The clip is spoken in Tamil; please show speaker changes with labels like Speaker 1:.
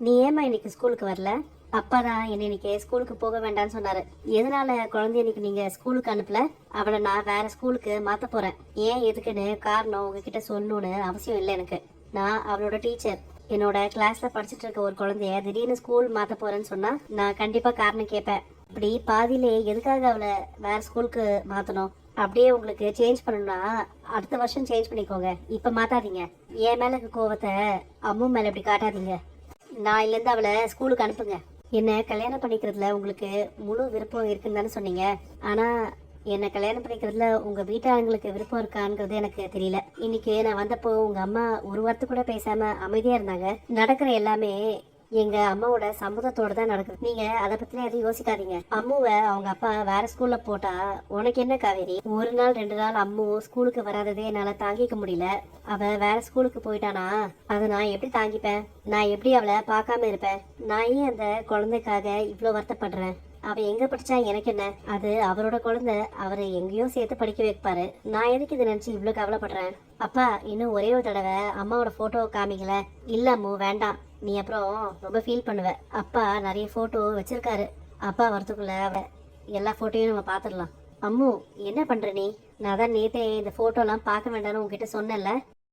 Speaker 1: நீ ஏமா இன்னைக்கு ஸ்கூலுக்கு வரல? அப்பா தான் என்ன இன்னைக்கு ஸ்கூலுக்கு போக வேண்டாம்னு சொன்னாரு. எதனால குழந்தைய இன்னைக்கு நீங்க ஸ்கூலுக்கு அனுப்பல? அவளை நான் வேற ஸ்கூலுக்கு மாத்த போறேன். ஏன் எதுக்குன்னு காரணம் உங்ககிட்ட சொல்லணும்னு அவசியம் இல்லை எனக்கு. நான் அவளோட டீச்சர். என்னோட கிளாஸ்ல படிச்சுட்டு இருக்க ஒரு குழந்தைய திடீர்னு ஸ்கூல் மாத்த போறேன்னு சொன்னா நான் கண்டிப்பா காரணம் கேட்பேன். இப்படி பாதியிலே எதுக்காக அவளை வேற ஸ்கூலுக்கு மாத்தணும்? அப்படியே உங்களுக்கு சேஞ்ச் பண்ணணும்னா அடுத்த வருஷம் சேஞ்ச் பண்ணிக்கோங்க. இப்ப மாத்தாதீங்க. என் மேல இருக்க கோவத்தை அம்மு மேல இப்படி காட்டாதீங்க. நாளையிலேருந்து அவளை ஸ்கூலுக்கு அனுப்புங்க. என்ன கல்யாணம் பண்ணிக்கிறதுல உங்களுக்கு முழு விருப்பம் இருக்குன்னு தானே சொன்னீங்க. ஆனா என்னை கல்யாணம் பண்ணிக்கிறதுல உங்க வீட்டாளங்களுக்கு விருப்பம் இருக்கான்றது எனக்கு தெரியல. இன்னைக்கு நான் வந்தப்போ உங்க அம்மா ஒரு வார்த்தை கூட பேசாம அமைதியா இருந்தாங்க. நடக்கிற எல்லாமே எங்க அம்மாவோட சம்மதத்தோட தான் நடக்குது. நீங்க அதை பத்திலாம் எதுவும் யோசிக்காதீங்க. அம்முவை அவங்க அப்பா வேற ஸ்கூல்ல போட்டா உனக்கு என்ன காவேரி? ஒரு நாள் 2 நாள் அம்மு ஸ்கூலுக்கு வராததே என்னால தாங்கிக்க முடியல. அவ வேற ஸ்கூலுக்கு போயிட்டானா அதை நான் எப்படி தாங்கிப்பேன்? நான் எப்படி அவளை பார்க்காம இருப்பேன்? நான் ஏன் அந்த குழந்தைக்காக இவ்வளவு வருத்தப்படுறேன்? அவ எங்க படிச்சா எனக்கு என்ன? அது அவரோட குழந்தை. அவரை எங்கேயோ சேர்த்து படிக்க வைப்பாரு. நான் எதுக்கு இதை நினைச்சு இவ்வளவு கவலைப்படுறேன்? அப்பா இன்னும் ஒரே ஒரு தடவை அம்மாவோட போட்டோ காமிக்கல. இல்ல அம்மு வேண்டாம். நீ அப்புறம் ரொம்ப ஃபீல் பண்ணுவ. அப்பா நிறைய போட்டோ வச்சிருக்காரு. அப்பா வரத்துக்குள்ள எல்லா போட்டோயும் நம்ம பாத்துடலாம். அம்மு என்ன பண்ற நீ? நான் தான் நேத்தே இந்த போட்டோலாம் பார்க்க வேண்டாம்னு உங்ககிட்ட சொன்னேன்ல.